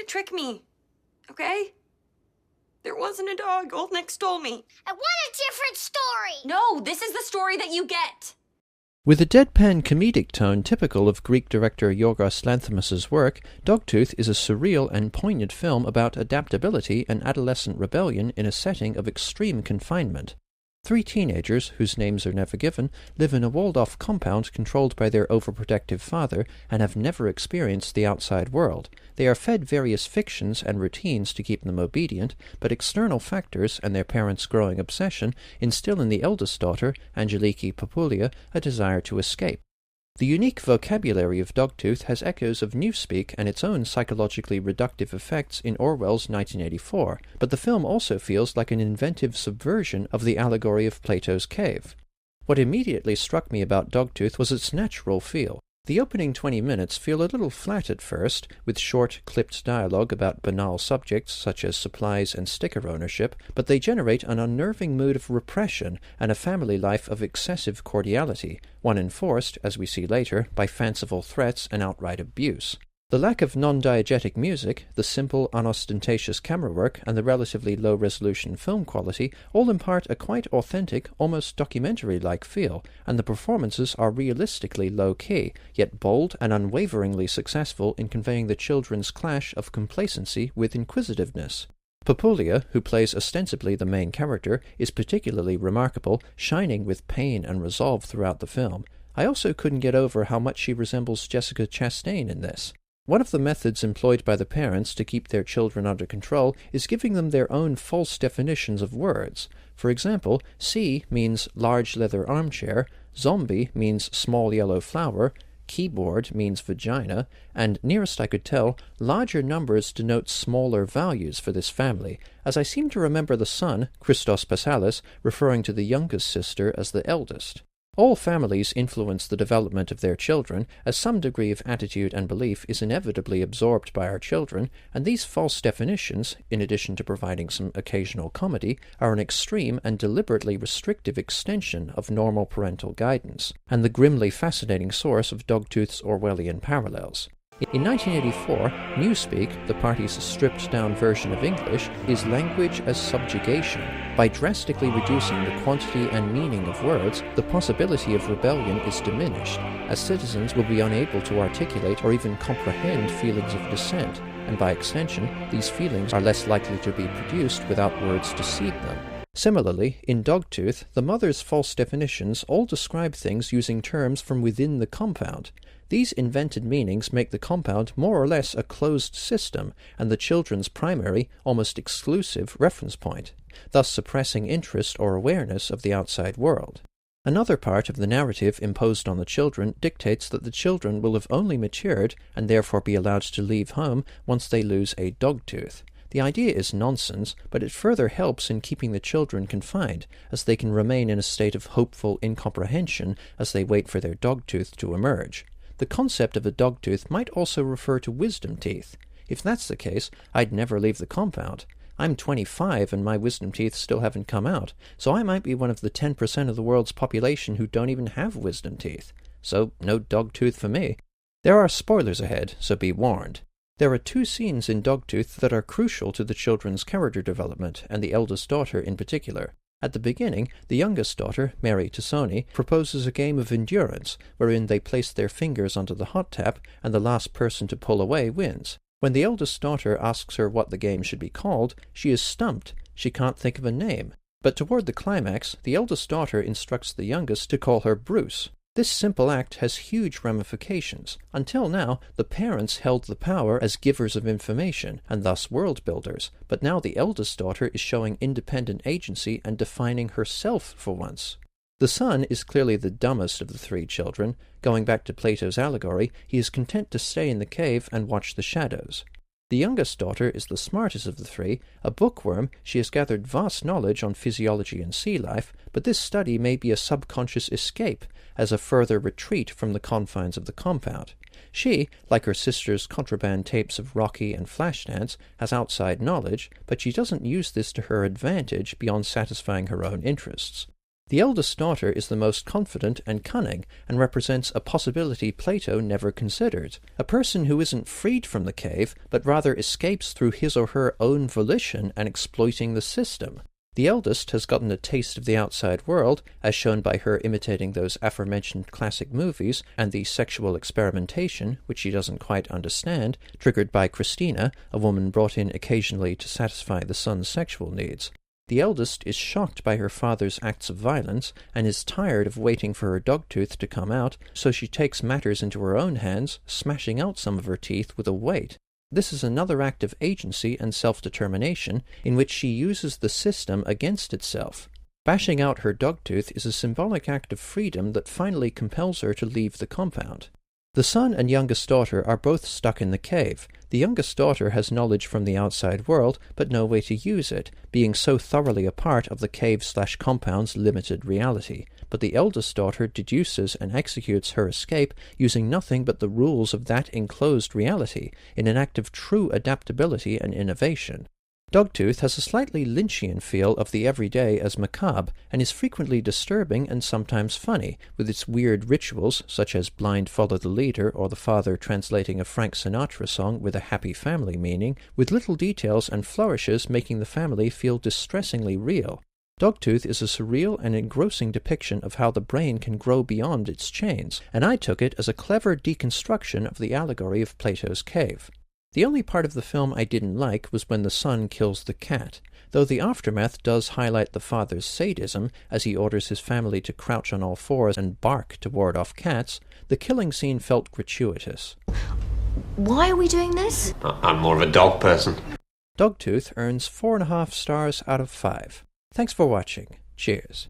to trick me, okay? There wasn't a dog. Old Nick stole me. I want a different story! No, this is the story that you get. With a deadpan comedic tone typical of Greek director Yorgos Lanthimos' work, Dogtooth is a surreal and poignant film about adaptability and adolescent rebellion in a setting of extreme confinement. 3 teenagers, whose names are never given, live in a walled-off compound controlled by their overprotective father and have never experienced the outside world. They are fed various fictions and routines to keep them obedient, but external factors and their parents' growing obsession instill in the eldest daughter, Angeliki Papulia, a desire to escape. The unique vocabulary of Dogtooth has echoes of Newspeak and its own psychologically reductive effects in Orwell's 1984, but the film also feels like an inventive subversion of the allegory of Plato's cave. What immediately struck me about Dogtooth was its natural feel. The opening 20 minutes feel a little flat at first, with short, clipped dialogue about banal subjects such as supplies and sticker ownership, but they generate an unnerving mood of repression and a family life of excessive cordiality, one enforced, as we see later, by fanciful threats and outright abuse. The lack of non-diegetic music, the simple, unostentatious camera work, and the relatively low-resolution film quality all impart a quite authentic, almost documentary-like feel, and the performances are realistically low-key, yet bold and unwaveringly successful in conveying the children's clash of complacency with inquisitiveness. Papulia, who plays ostensibly the main character, is particularly remarkable, shining with pain and resolve throughout the film. I also couldn't get over how much she resembles Jessica Chastain in this. One of the methods employed by the parents to keep their children under control is giving them their own false definitions of words. For example, C means large leather armchair, zombie means small yellow flower, keyboard means vagina, and nearest I could tell, larger numbers denote smaller values for this family, as I seem to remember the son, Christos Passalis, referring to the youngest sister as the eldest. All families influence the development of their children, as some degree of attitude and belief is inevitably absorbed by our children, and these false definitions, in addition to providing some occasional comedy, are an extreme and deliberately restrictive extension of normal parental guidance, and the grimly fascinating source of Dogtooth's Orwellian parallels. In 1984, Newspeak, the party's stripped-down version of English, is language as subjugation. By drastically reducing the quantity and meaning of words, the possibility of rebellion is diminished, as citizens will be unable to articulate or even comprehend feelings of dissent, and by extension, these feelings are less likely to be produced without words to seed them. Similarly, in Dogtooth, the mother's false definitions all describe things using terms from within the compound. These invented meanings make the compound more or less a closed system, and the children's primary, almost exclusive, reference point, thus suppressing interest or awareness of the outside world. Another part of the narrative imposed on the children dictates that the children will have only matured, and therefore be allowed to leave home once they lose a dogtooth. The idea is nonsense, but it further helps in keeping the children confined, as they can remain in a state of hopeful incomprehension as they wait for their dogtooth to emerge. The concept of a dogtooth might also refer to wisdom teeth. If that's the case, I'd never leave the compound. I'm 25 and my wisdom teeth still haven't come out, so I might be one of the 10% of the world's population who don't even have wisdom teeth. So no dogtooth for me. There are spoilers ahead, so be warned. There are 2 scenes in Dogtooth that are crucial to the children's character development, and the eldest daughter in particular. At the beginning, the youngest daughter, Mary Tassoni, proposes a game of endurance, wherein they place their fingers onto the hot tap, and the last person to pull away wins. When the eldest daughter asks her what the game should be called, she is stumped. She can't think of a name. But toward the climax, the eldest daughter instructs the youngest to call her Bruce. This simple act has huge ramifications. Until now, the parents held the power as givers of information, and thus world builders, but now the eldest daughter is showing independent agency and defining herself for once. The son is clearly the dumbest of the 3 children. Going back to Plato's Allegory, he is content to stay in the cave and watch the shadows. The youngest daughter is the smartest of the 3. A bookworm, she has gathered vast knowledge on physiology and sea life, but this study may be a subconscious escape, as a further retreat from the confines of the compound. She, like her sister's contraband tapes of Rocky and Flashdance, has outside knowledge, but she doesn't use this to her advantage beyond satisfying her own interests. The eldest daughter is the most confident and cunning, and represents a possibility Plato never considered. A person who isn't freed from the cave, but rather escapes through his or her own volition and exploiting the system. The eldest has gotten a taste of the outside world, as shown by her imitating those aforementioned classic movies, and the sexual experimentation, which she doesn't quite understand, triggered by Christina, a woman brought in occasionally to satisfy the son's sexual needs. The eldest is shocked by her father's acts of violence, and is tired of waiting for her dogtooth to come out, so she takes matters into her own hands, smashing out some of her teeth with a weight. This is another act of agency and self-determination, in which she uses the system against itself. Bashing out her dogtooth is a symbolic act of freedom that finally compels her to leave the compound. The son and youngest daughter are both stuck in the cave. The youngest daughter has knowledge from the outside world, but no way to use it, being so thoroughly a part of the cave/compound's limited reality. But the eldest daughter deduces and executes her escape using nothing but the rules of that enclosed reality, in an act of true adaptability and innovation. Dogtooth has a slightly Lynchian feel of the everyday as macabre, and is frequently disturbing and sometimes funny, with its weird rituals, such as blind follow the leader or the father translating a Frank Sinatra song with a happy family meaning, with little details and flourishes making the family feel distressingly real. Dogtooth is a surreal and engrossing depiction of how the brain can grow beyond its chains, and I took it as a clever deconstruction of the allegory of Plato's cave. The only part of the film I didn't like was when the son kills the cat, though the aftermath does highlight the father's sadism as he orders his family to crouch on all fours and bark to ward off cats. The killing scene felt gratuitous. Why are we doing this? I'm more of a dog person. Dogtooth earns 4.5 stars out of 5. Thanks for watching. Cheers.